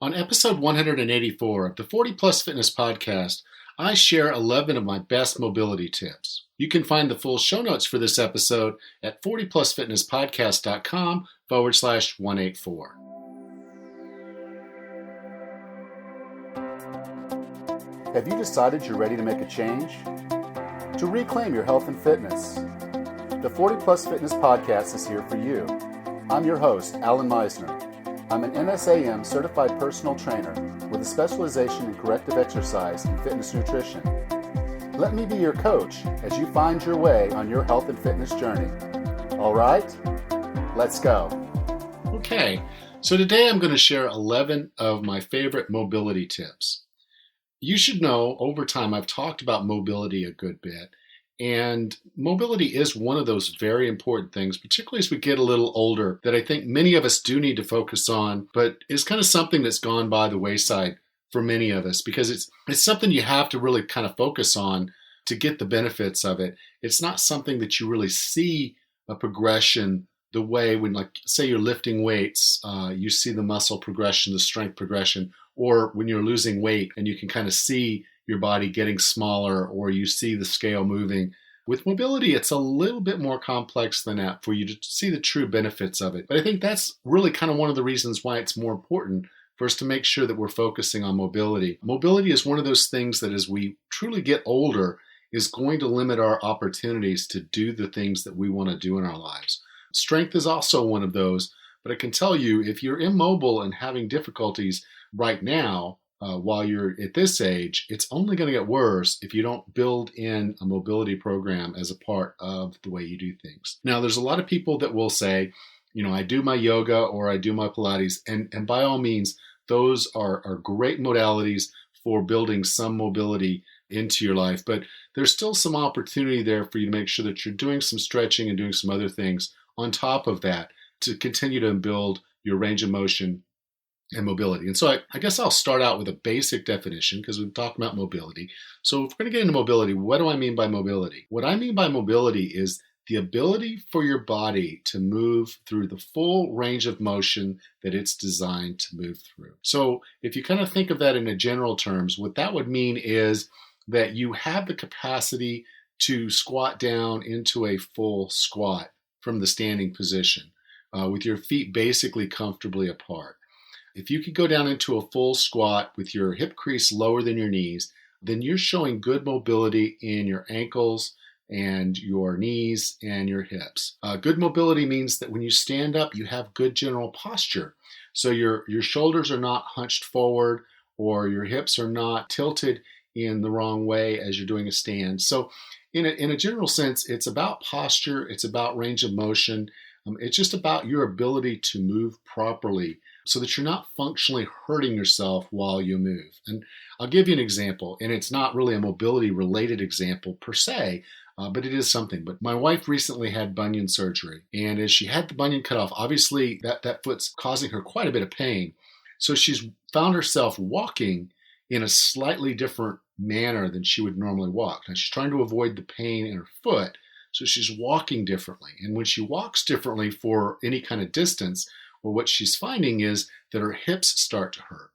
On episode 184 of the 40 Plus Fitness Podcast, I share 11 of my best mobility tips. You can find the full show notes for this episode at 40plusfitnesspodcast.com/184. Have you decided you're ready to make a change? To reclaim your health and fitness? The 40 Plus Fitness Podcast is here for you. I'm your host, Alan Meisner. I'm an NSAM certified personal trainer with a specialization in corrective exercise and fitness nutrition. Let me be your coach as you find your way on your health and fitness journey. All right, let's go. Okay, so today I'm going to share 11 of my favorite mobility tips. You should know over time I've talked about mobility a good bit. And mobility is one of those very important things, particularly as we get a little older, that I think many of us do need to focus on, but it's kind of something that's gone by the wayside for many of us because it's something you have to really kind of focus on to get the benefits of it. It's not something that you really see a progression the way when, like, say you're lifting weights, you see the muscle progression, the strength progression, or when you're losing weight and you can kind of see your body getting smaller or you see the scale moving. With mobility, it's a little bit more complex than that for you to see the true benefits of it. But I think that's really kind of one of the reasons why it's more important for us to make sure that we're focusing on mobility. Mobility is one of those things that as we truly get older is going to limit our opportunities to do the things that we want to do in our lives. Strength is also one of those, but I can tell you if you're immobile and having difficulties right now, while you're at this age, it's only going to get worse if you don't build in a mobility program as a part of the way you do things. Now, there's a lot of people that will say, I do my yoga or I do my Pilates, and by all means, those are great modalities for building some mobility into your life, but there's still some opportunity there for you to make sure that you're doing some stretching and doing some other things on top of that to continue to build your range of motion and mobility. And so I guess I'll start out with a basic definition because we've talked about mobility. So if we're going to get into mobility, what do I mean by mobility? What I mean by mobility is the ability for your body to move through the full range of motion that it's designed to move through. So if you kind of think of that in a general terms, what that would mean is that you have the capacity to squat down into a full squat from the standing position with your feet basically comfortably apart. If you could go down into a full squat with your hip crease lower than your knees, then you're showing good mobility in your ankles and your knees and your hips. Good mobility means that when you stand up, you have good general posture. So your shoulders are not hunched forward or your hips are not tilted in the wrong way as you're doing a stand. So in a general sense, it's about posture, it's about range of motion. It's just about your ability to move properly so that you're not functionally hurting yourself while you move. And I'll give you an example, and it's not really a mobility-related example per se, but it is something. But my wife recently had bunion surgery, and as she had the bunion cut off, obviously that foot's causing her quite a bit of pain. So she's found herself walking in a slightly different manner than she would normally walk. Now she's trying to avoid the pain in her foot, so she's walking differently. And when she walks differently for any kind of distance, well, what she's finding is that her hips start to hurt.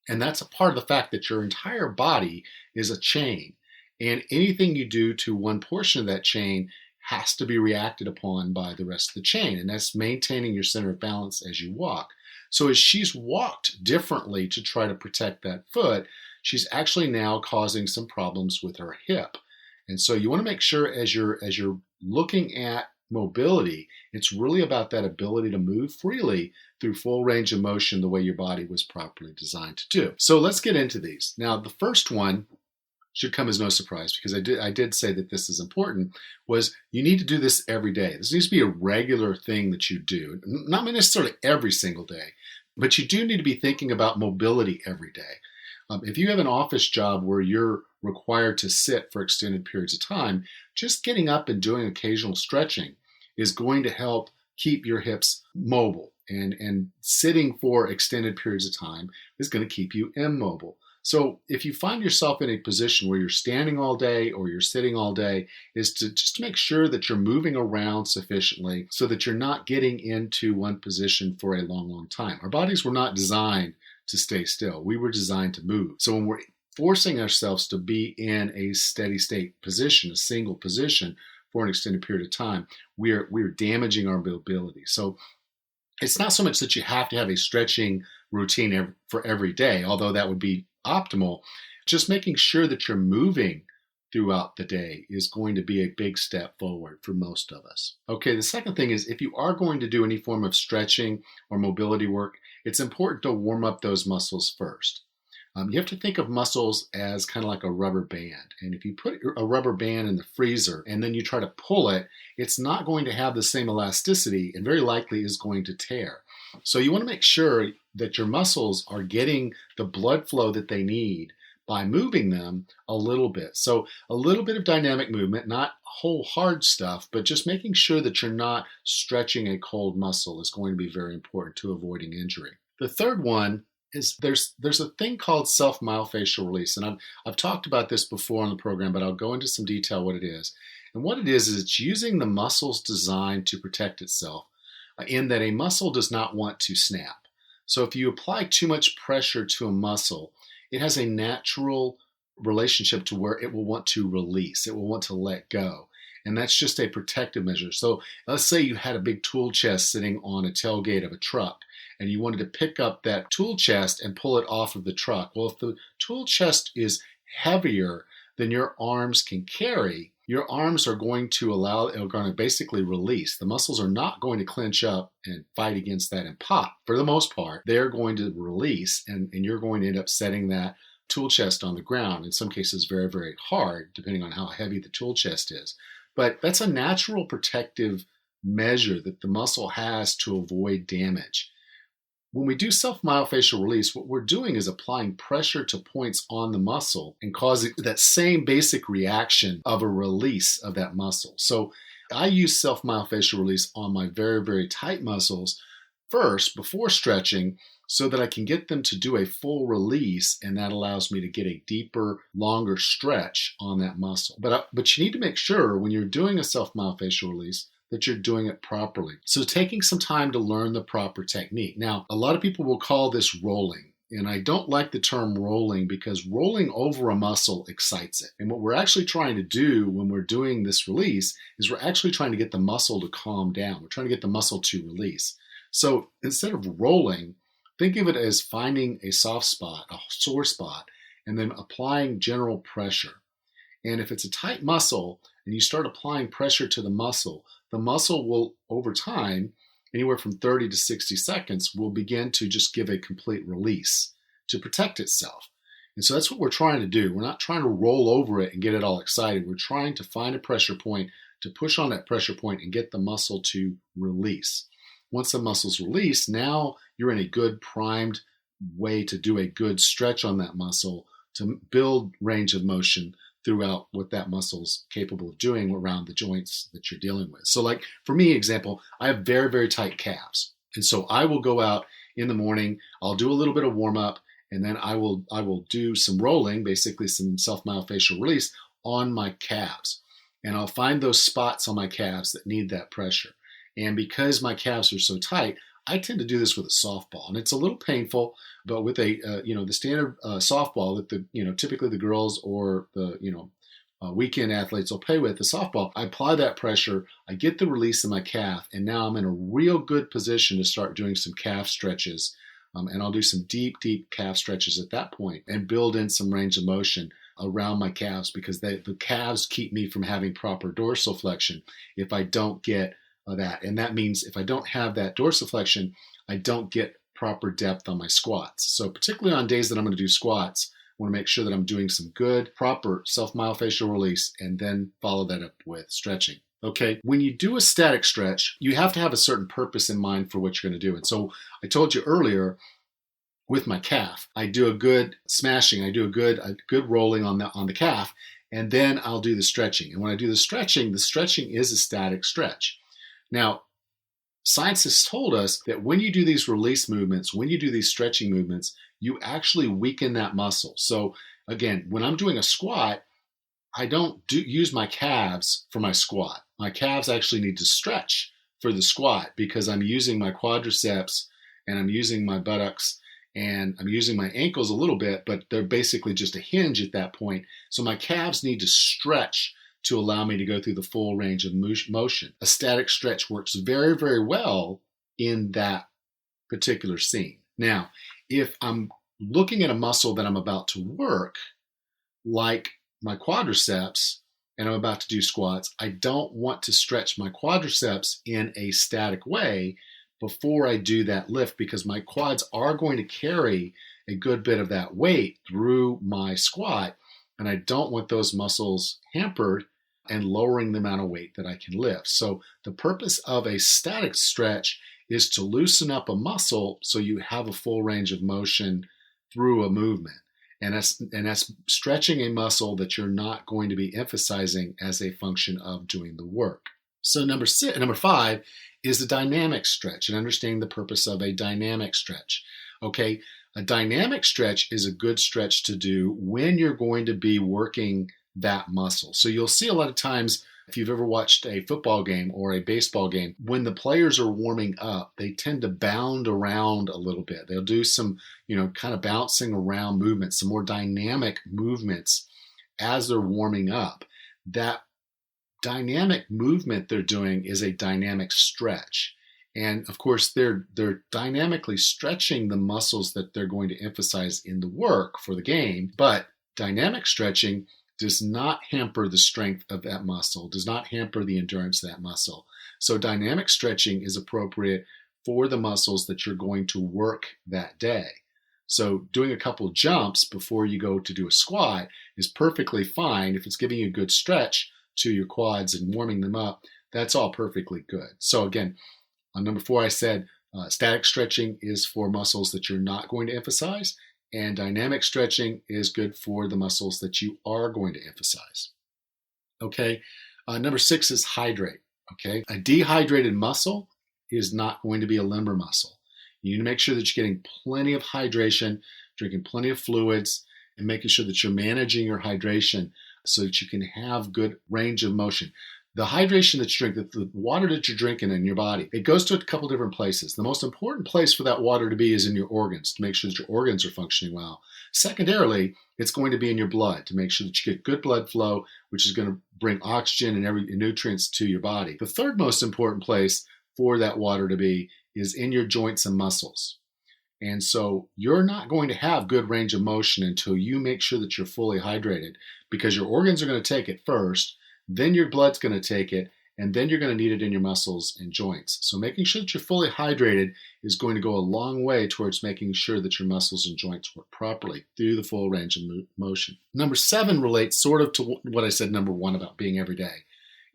And that's a part of the fact that your entire body is a chain. And anything you do to one portion of that chain has to be reacted upon by the rest of the chain. And that's maintaining your center of balance as you walk. So as she's walked differently to try to protect that foot, she's actually now causing some problems with her hip. And so you want to make sure as you're looking at mobility, it's really about that ability to move freely through full range of motion the way your body was properly designed to do. So let's get into these. Now, the first one should come as no surprise because I did say that this is important, was you need to do this every day. This needs to be a regular thing that you do, not necessarily every single day, but you do need to be thinking about mobility every day. If you have an office job where you're required to sit for extended periods of time, just getting up and doing occasional stretching is going to help keep your hips mobile. And sitting for extended periods of time is going to keep you immobile. So if you find yourself in a position where you're standing all day or you're sitting all day, is to just make sure that you're moving around sufficiently so that you're not getting into one position for a long, long time. Our bodies were not designed to stay still. We were designed to move. So when we're forcing ourselves to be in a steady state position, a single position for an extended period of time, we're damaging our mobility. So it's not so much that you have to have a stretching routine for every day, although that would be optimal. Just making sure that you're moving throughout the day is going to be a big step forward for most of us. Okay, the second thing is if you are going to do any form of stretching or mobility work, it's important to warm up those muscles first. You have to think of muscles as kind of like a rubber band. And if you put a rubber band in the freezer and then you try to pull it, it's not going to have the same elasticity and very likely is going to tear. So you want to make sure that your muscles are getting the blood flow that they need by moving them a little bit. So a little bit of dynamic movement, not whole hard stuff, but just making sure that you're not stretching a cold muscle is going to be very important to avoiding injury. The third one is there's a thing called self-myofascial release. And I've talked about this before on the program, but I'll go into some detail what it is. And what it is it's using the muscle's design to protect itself in that a muscle does not want to snap. So if you apply too much pressure to a muscle, it has a natural relationship to where it will want to release. It will want to let go. And that's just a protective measure. So let's say you had a big tool chest sitting on a tailgate of a truck and you wanted to pick up that tool chest and pull it off of the truck. Well, if the tool chest is heavier than your arms can carry, your arms are going to basically release. The muscles are not going to clench up and fight against that and pop. For the most part, they're going to release and you're going to end up setting that tool chest on the ground. In some cases, very, very hard, depending on how heavy the tool chest is. But that's a natural protective measure that the muscle has to avoid damage. When we do self-myofascial release, what we're doing is applying pressure to points on the muscle and causing that same basic reaction of a release of that muscle. So I use self-myofascial release on my very, very tight muscles first before stretching so that I can get them to do a full release, and that allows me to get a deeper, longer stretch on that muscle. But you need to make sure when you're doing a self-myofascial release that you're doing it properly. So taking some time to learn the proper technique. Now, a lot of people will call this rolling. And I don't like the term rolling because rolling over a muscle excites it. And what we're actually trying to do when we're doing this release is we're actually trying to get the muscle to calm down. We're trying to get the muscle to release. So instead of rolling, think of it as finding a soft spot, a sore spot, and then applying general pressure. And if it's a tight muscle and you start applying pressure to the muscle will, over time, anywhere from 30 to 60 seconds, will begin to just give a complete release to protect itself. And so that's what we're trying to do. We're not trying to roll over it and get it all excited. We're trying to find a pressure point, to push on that pressure point and get the muscle to release. Once the muscle's released, now you're in a good primed way to do a good stretch on that muscle to build range of motion throughout what that muscle's capable of doing around the joints that you're dealing with. So like for me, example, I have very, very tight calves. And so I will go out in the morning, I'll do a little bit of warm up, and then I will do some rolling, basically some self-myofascial release on my calves. And I'll find those spots on my calves that need that pressure. And because my calves are so tight, I tend to do this with a softball, and it's a little painful, but with the standard softball that typically the girls or the weekend athletes will play with, the softball, I apply that pressure, I get the release in my calf, and now I'm in a real good position to start doing some calf stretches, and I'll do some deep, deep calf stretches at that point and build in some range of motion around my calves because the calves keep me from having proper dorsiflexion if I don't get that. And that means if I don't have that dorsiflexion, I don't get proper depth on my squats. So particularly on days that I'm going to do squats, I want to make sure that I'm doing some good, proper self-myofascial release and then follow that up with stretching. Okay, when you do a static stretch, you have to have a certain purpose in mind for what you're going to do. And so I told you earlier, with my calf, I do a good smashing, I do a good rolling on the calf, and then I'll do the stretching. And when I do the stretching is a static stretch. Now, science has told us that when you do these release movements, when you do these stretching movements, you actually weaken that muscle. So again, when I'm doing a squat, I don't use my calves for my squat. My calves actually need to stretch for the squat because I'm using my quadriceps and I'm using my buttocks and I'm using my ankles a little bit, but they're basically just a hinge at that point. So my calves need to stretch to allow me to go through the full range of motion. A static stretch works very, very well in that particular scene. Now, if I'm looking at a muscle that I'm about to work, like my quadriceps, and I'm about to do squats, I don't want to stretch my quadriceps in a static way before I do that lift, because my quads are going to carry a good bit of that weight through my squat, and I don't want those muscles hampered and lowering the amount of weight that I can lift. So the purpose of a static stretch is to loosen up a muscle so you have a full range of motion through a movement. And that's stretching a muscle that you're not going to be emphasizing as a function of doing the work. So number 5 is the dynamic stretch, and understanding the purpose of a dynamic stretch. Okay, a dynamic stretch is a good stretch to do when you're going to be working that muscle. So you'll see a lot of times, if you've ever watched a football game or a baseball game, when the players are warming up, they tend to bound around a little bit. They'll do some, kind of bouncing around movements, some more dynamic movements as they're warming up. That dynamic movement they're doing is a dynamic stretch. And of course, they're dynamically stretching the muscles that they're going to emphasize in the work for the game. But dynamic stretching does not hamper the strength of that muscle, does not hamper the endurance of that muscle. So dynamic stretching is appropriate for the muscles that you're going to work that day. So doing a couple jumps before you go to do a squat is perfectly fine. If it's giving you a good stretch to your quads and warming them up, that's all perfectly good. So again, on number 4, I said static stretching is for muscles that you're not going to emphasize, and dynamic stretching is good for the muscles that you are going to emphasize. Okay, number 6 is hydrate. Okay, a dehydrated muscle is not going to be a limber muscle. You need to make sure that you're getting plenty of hydration, drinking plenty of fluids, and making sure that you're managing your hydration so that you can have good range of motion. The hydration that you drink, the water that you're drinking in your body, it goes to a couple different places. The most important place for that water to be is in your organs, to make sure that your organs are functioning well. Secondarily, it's going to be in your blood to make sure that you get good blood flow, which is going to bring oxygen and every nutrients to your body. The third most important place for that water to be is in your joints and muscles. And so you're not going to have good range of motion until you make sure that you're fully hydrated, because your organs are going to take it first, then your blood's going to take it, and then you're going to need it in your muscles and joints. So making sure that you're fully hydrated is going to go a long way towards making sure that your muscles and joints work properly through the full range of motion. Number 7 relates sort of to what I said number 1 about being every day,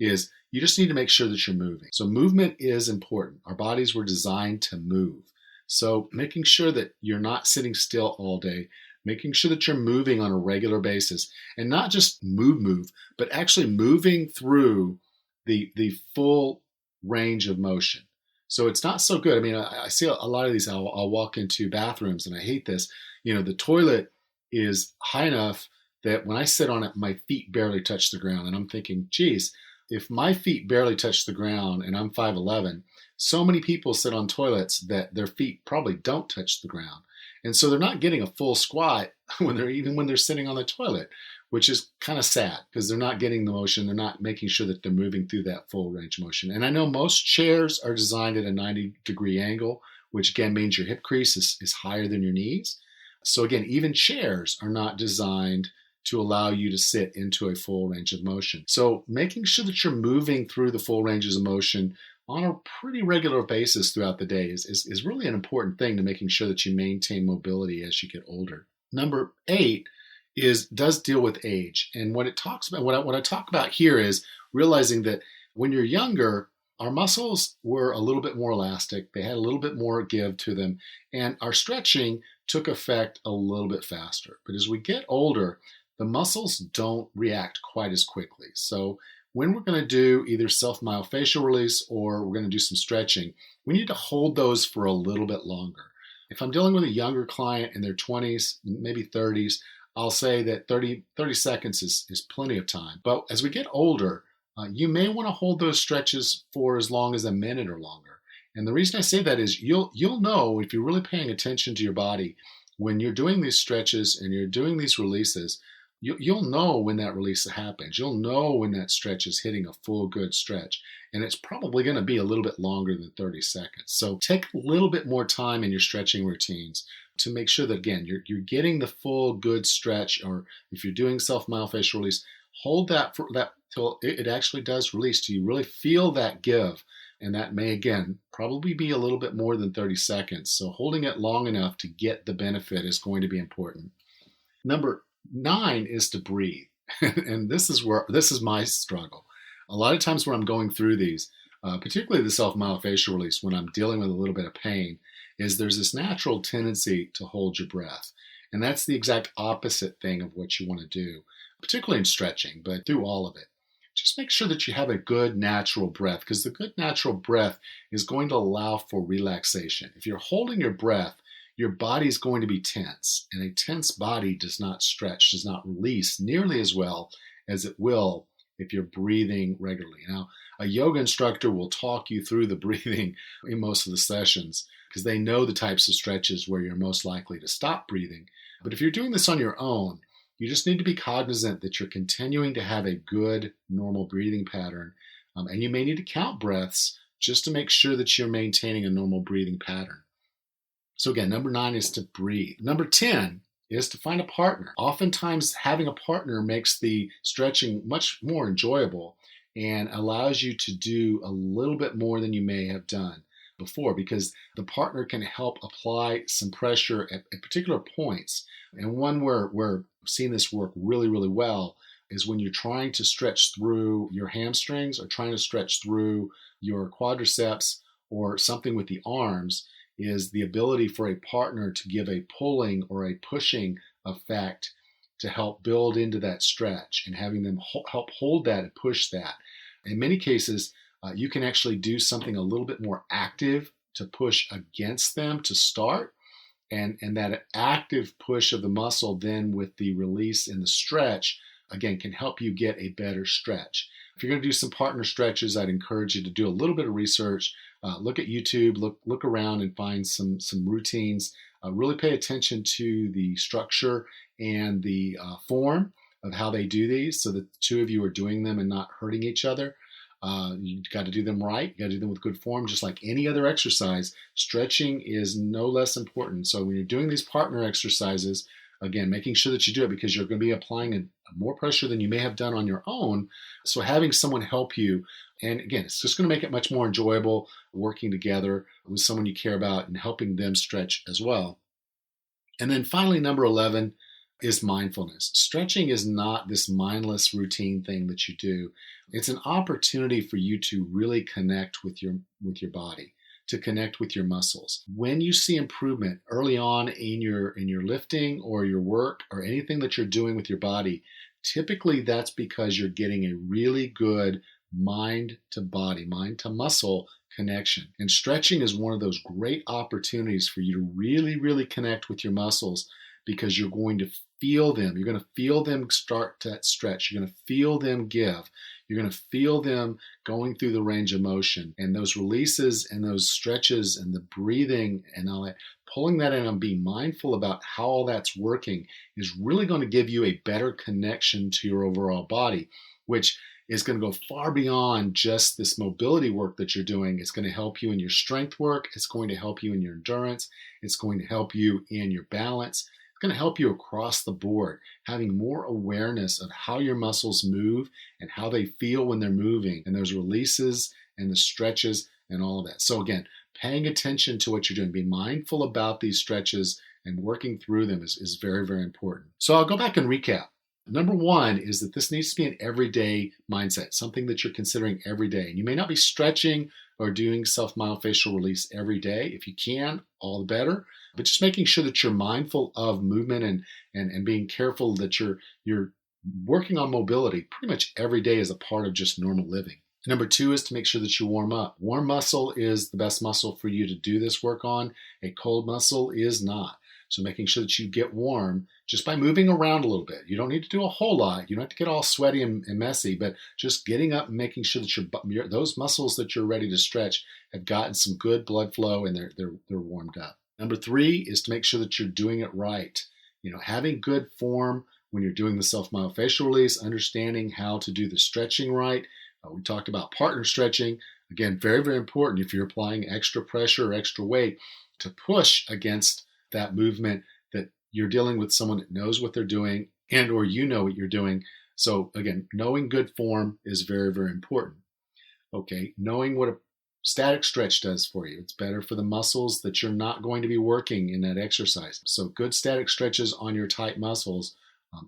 is you just need to make sure that you're moving. So movement is important. Our bodies were designed to move. So making sure that you're not sitting still all day, making sure that you're moving on a regular basis, and not just move, but actually moving through the full range of motion. So it's not so good. I mean, I see a lot of these. I'll walk into bathrooms, and I hate this. The toilet is high enough that when I sit on it, my feet barely touch the ground. And I'm thinking, geez, if my feet barely touch the ground and I'm 5'11", so many people sit on toilets that their feet probably don't touch the ground. And so they're not getting a full squat when they're sitting on the toilet, which is kind of sad because they're not getting the motion. They're not making sure that they're moving through that full range of motion. And I know most chairs are designed at a 90-degree angle, which again means your hip crease is higher than your knees. So again, even chairs are not designed to allow you to sit into a full range of motion. So making sure that you're moving through the full ranges of motion on a pretty regular basis throughout the day is really an important thing to making sure that you maintain mobility as you get older. Number 8 does deal with age. And what it talks about, what I talk about here is realizing that when you're younger, our muscles were a little bit more elastic. They had a little bit more give to them. And our stretching took effect a little bit faster. But as we get older, the muscles don't react quite as quickly. So when we're going to do either self-myofascial release or we're going to do some stretching, we need to hold those for a little bit longer. If I'm dealing with a younger client in their 20s, maybe 30s, I'll say that 30 seconds is plenty of time. But as we get older, you may want to hold those stretches for as long as a minute or longer. And the reason I say that is you'll know if you're really paying attention to your body when you're doing these stretches and you're doing these releases. You'll know when that release happens. You'll know when that stretch is hitting a full good stretch. And it's probably going to be a little bit longer than 30 seconds. So take a little bit more time in your stretching routines to make sure that, again, you're getting the full good stretch. Or if you're doing self-myofascial release, hold that for that till it actually does release, till you really feel that give. And that may, again, probably be a little bit more than 30 seconds. So holding it long enough to get the benefit is going to be important. Number 9 is to breathe. And this is my struggle. A lot of times when I'm going through these, particularly the self-myofascial release, when I'm dealing with a little bit of pain, is there's this natural tendency to hold your breath. And that's the exact opposite thing of what you want to do, particularly in stretching, but through all of it. Just make sure that you have a good natural breath, because the good natural breath is going to allow for relaxation. If you're holding your breath, your body's going to be tense, and a tense body does not stretch, does not release nearly as well as it will if you're breathing regularly. Now, a yoga instructor will talk you through the breathing in most of the sessions because they know the types of stretches where you're most likely to stop breathing. But if you're doing this on your own, you just need to be cognizant that you're continuing to have a good, normal breathing pattern. And you may need to count breaths just to make sure that you're maintaining a normal breathing pattern. So again, number 9 is to breathe. Number 10 is to find a partner. Oftentimes, having a partner makes the stretching much more enjoyable and allows you to do a little bit more than you may have done before, because the partner can help apply some pressure at particular points. And one where we've seen this work really, really well is when you're trying to stretch through your hamstrings or trying to stretch through your quadriceps or something with the arms, is the ability for a partner to give a pulling or a pushing effect to help build into that stretch, and having them help hold that and push that. In many cases, you can actually do something a little bit more active to push against them to start. And that active push of the muscle then with the release and the stretch, again, can help you get a better stretch. If you're going to do some partner stretches, I'd encourage you to do a little bit of research. Look at YouTube, look around and find some routines. Really pay attention to the structure and the form of how they do these so that the two of you are doing them and not hurting each other. You got to do them right. You got to do them with good form, just like any other exercise. Stretching is no less important. So when you're doing these partner exercises, again, making sure that you do it because you're going to be applying more pressure than you may have done on your own. So having someone help you, and again, it's just going to make it much more enjoyable working together with someone you care about and helping them stretch as well. And then finally, number 11 is mindfulness. Stretching is not this mindless routine thing that you do. It's an opportunity for you to really connect with your body, to connect with your muscles. When you see improvement early on in your lifting or your work or anything that you're doing with your body, typically that's because you're getting a really good mind to body, mind to muscle connection. And stretching is one of those great opportunities for you to really, really connect with your muscles, because you're going to feel them. You're going to feel them start to stretch. You're going to feel them give. You're going to feel them going through the range of motion. And those releases and those stretches and the breathing and all that, pulling that in and being mindful about how all that's working is really going to give you a better connection to your overall body, which is going to go far beyond just this mobility work that you're doing. It's going to help you in your strength work. It's going to help you in your endurance. It's going to help you in your balance. It's going to help you across the board, having more awareness of how your muscles move and how they feel when they're moving, and those releases and the stretches and all of that. So again, paying attention to what you're doing, being mindful about these stretches and working through them is very, very important. So I'll go back and recap. Number 1 is that this needs to be an everyday mindset, something that you're considering every day. And you may not be stretching or doing self-myofascial release every day. If you can, all the better. But just making sure that you're mindful of movement and being careful that you're working on mobility pretty much every day as a part of just normal living. Number 2 is to make sure that you warm up. Warm muscle is the best muscle for you to do this work on. A cold muscle is not. So making sure that you get warm just by moving around a little bit. You don't need to do a whole lot. You don't have to get all sweaty and messy, but just getting up and making sure that those muscles that you're ready to stretch have gotten some good blood flow and they're warmed up. Number 3 is to make sure that you're doing it right. Having good form when you're doing the self-myofascial release, understanding how to do the stretching right. We talked about partner stretching. Again, very, very important if you're applying extra pressure or extra weight to push against that movement, that you're dealing with someone that knows what they're doing and or you know what you're doing. So again, knowing good form is very, very important. Okay, knowing what a static stretch does for you. It's better for the muscles that you're not going to be working in that exercise. So good static stretches on your tight muscles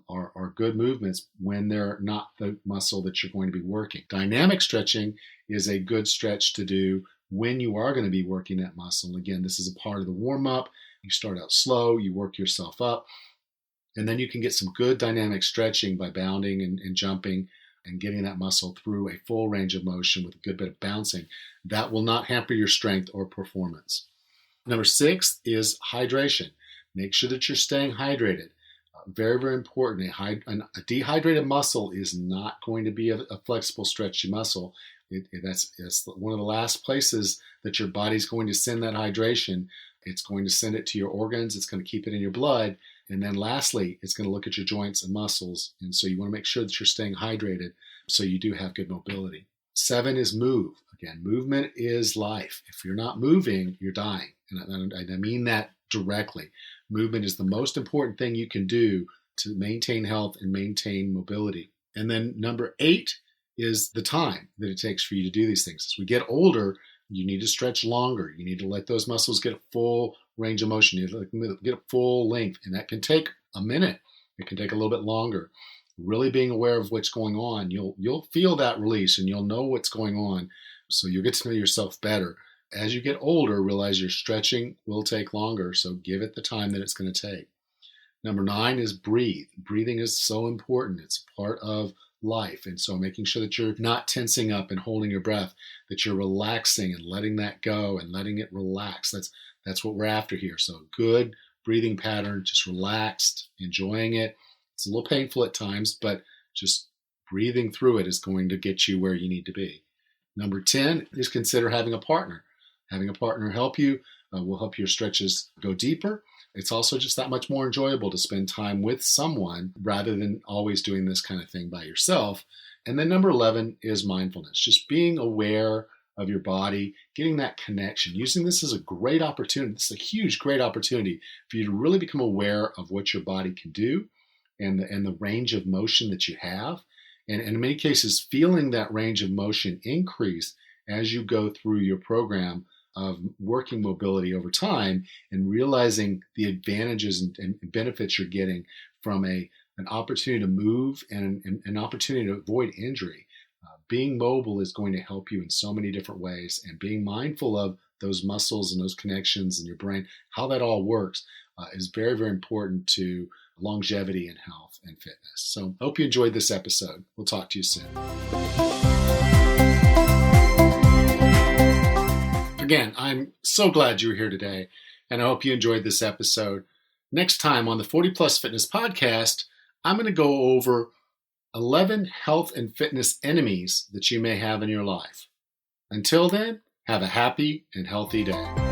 are good movements when they're not the muscle that you're going to be working. Dynamic stretching is a good stretch to do when you are going to be working that muscle. And again, this is a part of the warm-up. You start out slow, you work yourself up, and then you can get some good dynamic stretching by bounding and jumping and getting that muscle through a full range of motion with a good bit of bouncing. That will not hamper your strength or performance. Number 6 is hydration. Make sure that you're staying hydrated. Very, very important. A dehydrated muscle is not going to be a flexible, stretchy muscle. That's one of the last places that your body's going to send that hydration. It's going to send it to your organs. It's going to keep it in your blood. And then lastly, it's going to look at your joints and muscles. And so you want to make sure that you're staying hydrated so you do have good mobility. 7 is move. Again, movement is life. If you're not moving, you're dying. And I mean that directly. Movement is the most important thing you can do to maintain health and maintain mobility. And then number 8 is the time that it takes for you to do these things. As we get older, you need to stretch longer. You need to let those muscles get a full range of motion. You need to get a full length, and that can take a minute. It can take a little bit longer. Really being aware of what's going on, you'll feel that release and you'll know what's going on. So you'll get to know yourself better. As you get older, realize your stretching will take longer, so give it the time that it's going to take. Number 9 is breathe. Breathing is so important. It's part of life. And so making sure that you're not tensing up and holding your breath, that you're relaxing and letting that go and letting it relax. That's what we're after here. So good breathing pattern, just relaxed, enjoying it. It's a little painful at times, but just breathing through it is going to get you where you need to be. Number 10 is consider having a partner. Having a partner help you will help your stretches go deeper. It's also just that much more enjoyable to spend time with someone rather than always doing this kind of thing by yourself. And then number 11 is mindfulness, just being aware of your body, getting that connection, using this as a great opportunity. This is a huge, great opportunity for you to really become aware of what your body can do and the range of motion that you have. And in many cases, feeling that range of motion increase as you go through your program of working mobility over time and realizing the advantages and benefits you're getting from an opportunity to move and an opportunity to avoid injury. Being mobile is going to help you in so many different ways, and being mindful of those muscles and those connections in your brain, how that all works, is very, very important to longevity and health and fitness. So I hope you enjoyed this episode. We'll talk to you soon. Again, I'm so glad you were here today, and I hope you enjoyed this episode. Next time on the 40 Plus Fitness Podcast, I'm going to go over 11 health and fitness enemies that you may have in your life. Until then, have a happy and healthy day.